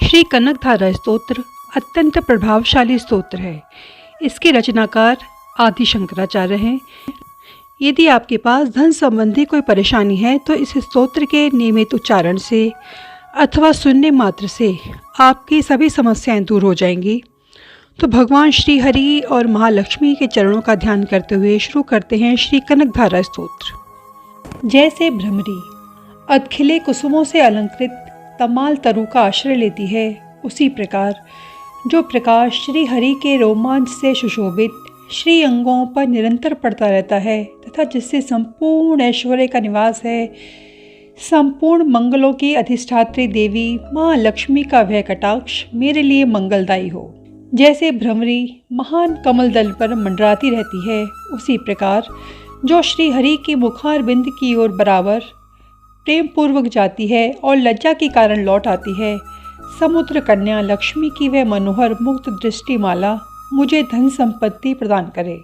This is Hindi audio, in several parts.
श्री कनकधारा स्तोत्र अत्यंत प्रभावशाली स्तोत्र है। इसके रचनाकार आदि शंकराचार्य हैं। यदि आपके पास धन संबंधी कोई परेशानी है तो इस स्तोत्र के नियमित उच्चारण से अथवा सुनने मात्र से आपकी सभी समस्याएं दूर हो जाएंगी। तो भगवान श्री हरि और महालक्ष्मी के चरणों का ध्यान करते हुए शुरू करते हैं श्री कनकधारा स्तोत्र। जैसे भ्रमरी अधखिले कुसुमों से अलंकृत तमाल तरु का आश्रय लेती है, उसी प्रकार जो प्रकाश श्री हरि के रोमांच से सुशोभित श्री अंगों पर निरंतर पड़ता रहता है तथा जिससे संपूर्ण ऐश्वर्य का निवास है, संपूर्ण मंगलों की अधिष्ठात्री देवी माँ लक्ष्मी का वह कटाक्ष मेरे लिए मंगलदायी हो। जैसे भ्रमरी महान कमल दल पर मंडराती रहती है, उसी प्रकार जो श्री हरि की मुखार बिंद की ओर बराबर प्रेम पूर्वक जाती है और लज्जा के कारण लौट आती है, समुद्र कन्या लक्ष्मी की वह मनोहर मुक्त दृष्टि माला मुझे धन संपत्ति प्रदान करे।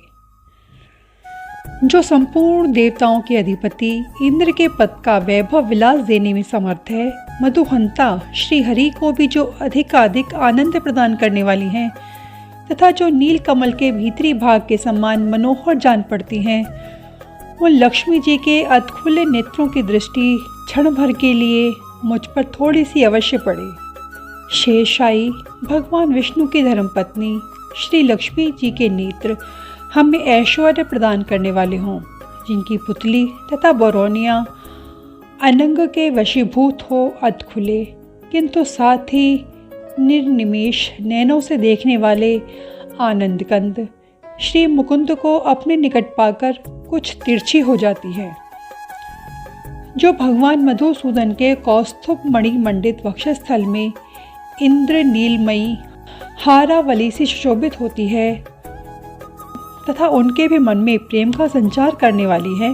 जो संपूर्ण देवताओं के अधिपति इंद्र के पद का वैभव विलास देने में समर्थ है, मधुहंता श्री हरि को भी जो अधिकाधिक आनंद प्रदान करने वाली हैं तथा जो नील कमल के भीतरी भाग के समान मनोहर जान पड़ती हैं, उन लक्ष्मी जी के अधखुले नेत्रों की दृष्टि क्षण भर के लिए मुझ पर थोड़ी सी अवश्य पड़े। शेषाई भगवान विष्णु की धर्मपत्नी श्री लक्ष्मी जी के नेत्र हमें ऐश्वर्य प्रदान करने वाले हों, जिनकी पुतली तथा बरौनियाँ अनंग के वशीभूत हो अधखुले किंतु साथ ही निर्निमेष नैनों से देखने वाले आनंद कंद श्री मुकुंद को अपने निकट पाकर कुछ तिरछी हो जाती है। जो भगवान मधुसूदन के कौस्तुभ मणि मंडित वक्षस्थल में इंद्र नीलमयी हारावली से सुशोभित होती है तथा उनके भी मन में प्रेम का संचार करने वाली है,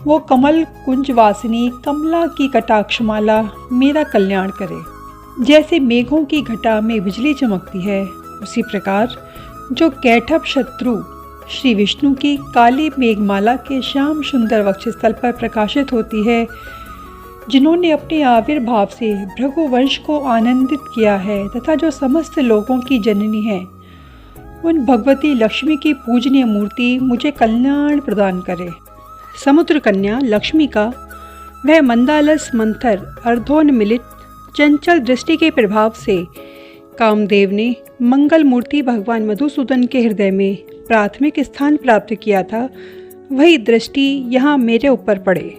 वो कमल कुंजवासिनी कमला की कटाक्षमाला मेरा कल्याण करे। जैसे मेघों की घटा में बिजली चमकती है, उसी प्रकार जो कैठभ शत्रु श्री विष्णु की काली मेघमाला के श्याम सुंदर वक्षस्थल पर प्रकाशित होती है, जिन्होंने अपने आविर्भाव से भृगुवंश को आनंदित किया है तथा जो समस्त लोगों की जननी है, उन भगवती लक्ष्मी की पूजनीय मूर्ति मुझे कल्याण प्रदान करे। समुद्र कन्या लक्ष्मी का वह मंदालस मंथर अर्धोन्मिलित चंचल दृष्टि के प्रभाव से कामदेव ने मंगल मूर्ति भगवान मधुसूदन के हृदय में प्राथमिक स्थान प्राप्त किया था, वही दृष्टि यहाँ मेरे ऊपर पड़े।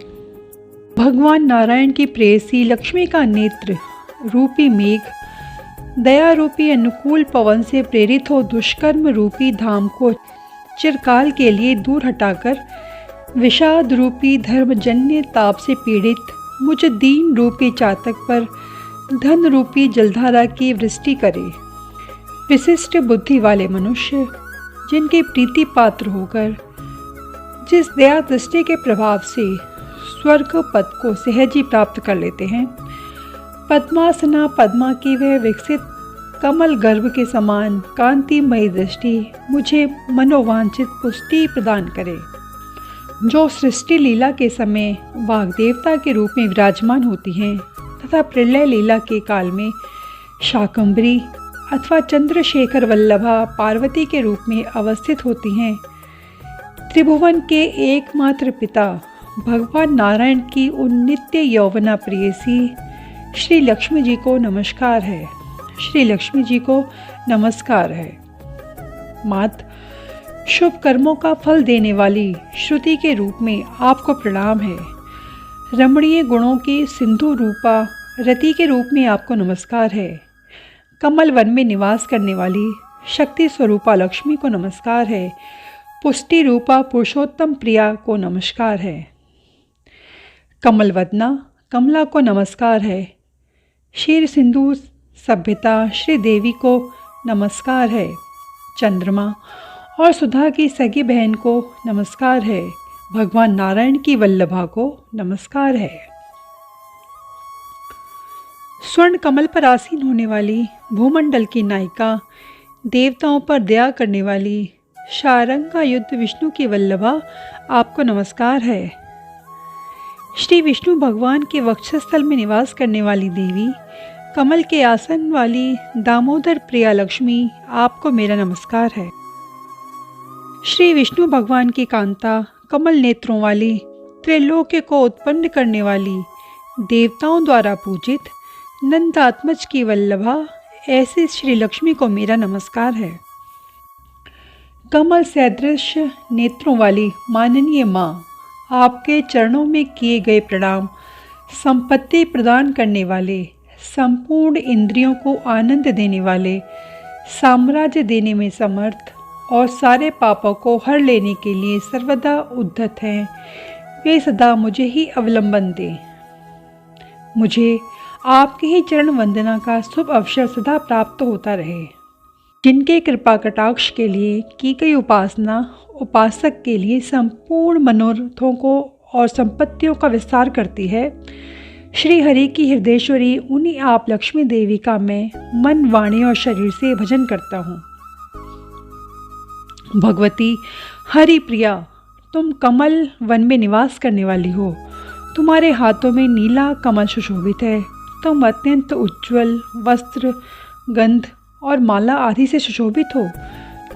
भगवान नारायण की प्रेयसी लक्ष्मी का नेत्र रूपी मेघ दया रूपी अनुकूल पवन से प्रेरित हो दुष्कर्म रूपी धाम को चिरकाल के लिए दूर हटाकर विषाद रूपी धर्मजन्य ताप से पीड़ित मुझ दीन रूपी चातक पर धन रूपी जलधारा की वृष्टि करे। विशिष्ट बुद्धि वाले मनुष्य जिनके प्रीति पात्र होकर जिस दया दृष्टि के प्रभाव से स्वर्ग पद को सहज ही प्राप्त कर लेते हैं, पद्मासना पद्मा की वह विकसित कमल गर्भ के समान कांतिमयी दृष्टि मुझे मनोवांछित पुष्टि प्रदान करे। जो सृष्टि लीला के समय वाग्देवता के रूप में विराजमान होती हैं तथा प्रलय लीला के काल में शाकंभरी अथवा चंद्रशेखर वल्लभा पार्वती के रूप में अवस्थित होती हैं, त्रिभुवन के एकमात्र पिता भगवान नारायण की उन नित्य यौवना प्रेयसी श्री लक्ष्मी जी को नमस्कार है। श्री लक्ष्मी जी को नमस्कार है। मात शुभ कर्मों का फल देने वाली श्रुति के रूप में आपको प्रणाम है। रमणीय गुणों की सिंधु रूपा रति के रूप में आपको नमस्कार है। कमल वन में निवास करने वाली शक्ति स्वरूपा लक्ष्मी को नमस्कार है। पुष्टि रूपा पुरुषोत्तम प्रिया को नमस्कार है। कमलवदना कमला को नमस्कार है। क्षीर सिंधु सभ्यता श्री देवी को नमस्कार है। चंद्रमा और सुधा की सगी बहन को नमस्कार है। भगवान नारायण की वल्लभा को नमस्कार है। स्वर्ण कमल पर आसीन होने वाली भूमंडल की नायिका देवताओं पर दया करने वाली शारंगा युद्ध विष्णु की वल्लभा आपको नमस्कार है। श्री विष्णु भगवान के वक्षस्थल में निवास करने वाली देवी, कमल के आसन वाली दामोदर प्रिया लक्ष्मी, आपको मेरा नमस्कार है। श्री विष्णु भगवान की कांता, कमल नेत्रों वाली, त्रैलोक्य को उत्पन्न करने वाली, देवताओं द्वारा पूजित, नंदात्मज की वल्लभा, ऐसी श्री लक्ष्मी को मेरा नमस्कार है। कमल सदृश नेत्रों वाली माननीय माँ, आपके चरणों में किए गए प्रणाम। संपत्ति प्रदान करने वाले, संपूर्ण इंद्रियों को आनंद देने वाले, साम्राज्य देने में समर्थ और सारे पापों को हर लेने के लिए सर्वदा उद्धत हैं, वे सदा मुझे ही अवलंबन दें। मुझे आपके ही चरण वंदना का शुभ अवसर सदा प्राप्त होता रहे। जिनके कृपा कटाक्ष के लिए की गई उपासना उपासक के लिए संपूर्ण मनोरथों को और संपत्तियों का विस्तार करती है, श्री हरि की हृदयेश्वरी उन्हीं आप लक्ष्मी देवी का मैं मन, वाणी और शरीर से भजन करता हूँ। भगवती हरि प्रिया, तुम कमल वन में निवास करने वाली हो। तुम्हारे हाथों में नीला कमल सुशोभित है। तुम अत्यंत उज्ज्वल वस्त्र, गंध और माला आदि से सुशोभित हो।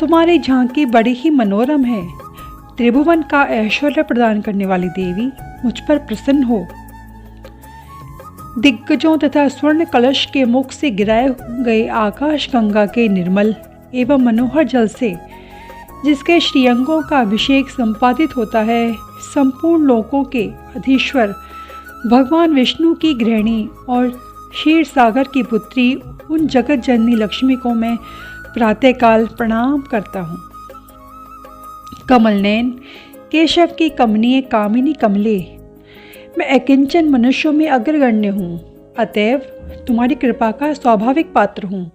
तुम्हारी झांकी बड़ी ही मनोरम है। त्रिभुवन का ऐश्वर्य प्रदान करने वाली देवी, मुझ पर प्रसन्न हो। दिग्गजों तथा स्वर्ण कलश के मुख से गिराए गए आकाश गंगा के निर्मल एवं मनोहर जल से, जिसके श्रीअंगों का अभिषेक संपादित होता है, संपूर्ण लोकों के अधीश्वर भगवान विष्णु की गृहिणी और क्षीर सागर की पुत्री उन जगत जननी लक्ष्मी को मैं प्रातःकाल प्रणाम करता हूँ। कमल नयन, केशव की कमनीय कामिनी कमले, मैं अकिंचन मनुष्यों में अग्रगण्य हूँ, अतएव तुम्हारी कृपा का स्वाभाविक पात्र हूँ।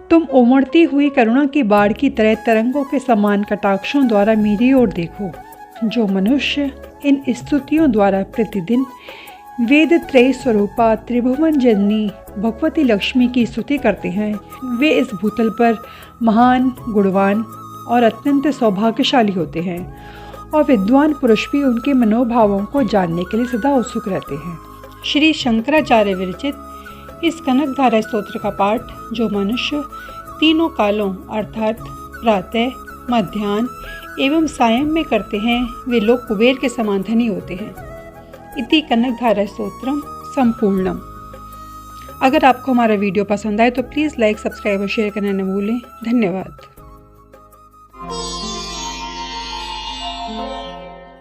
तुम उमड़ती हुई करुणा की बाढ़ की तरह तरंगों के समान कटाक्षों द्वारा मेरी ओर देखो। जो मनुष्य इन स्तुतियों द्वारा प्रतिदिन वेद त्रय स्वरूपा त्रिभुवन जननी भगवती लक्ष्मी की स्तुति करते हैं, वे इस भूतल पर महान, गुणवान और अत्यंत सौभाग्यशाली होते हैं, और विद्वान पुरुष भी उनके मनोभावों को जानने के लिए सदा उत्सुक रहते हैं। श्री शंकराचार्य विरचित इस कनकधारा स्तोत्र का पाठ जो मनुष्य तीनों कालों अर्थात प्रातः, मध्याह्न एवं सायं में करते हैं, वे लोग कुबेर के समान धनी होते हैं। इति कनकधारा स्तोत्रम संपूर्णम। अगर आपको हमारा वीडियो पसंद आए तो प्लीज़ लाइक, सब्सक्राइब और शेयर करना न भूलें। धन्यवाद।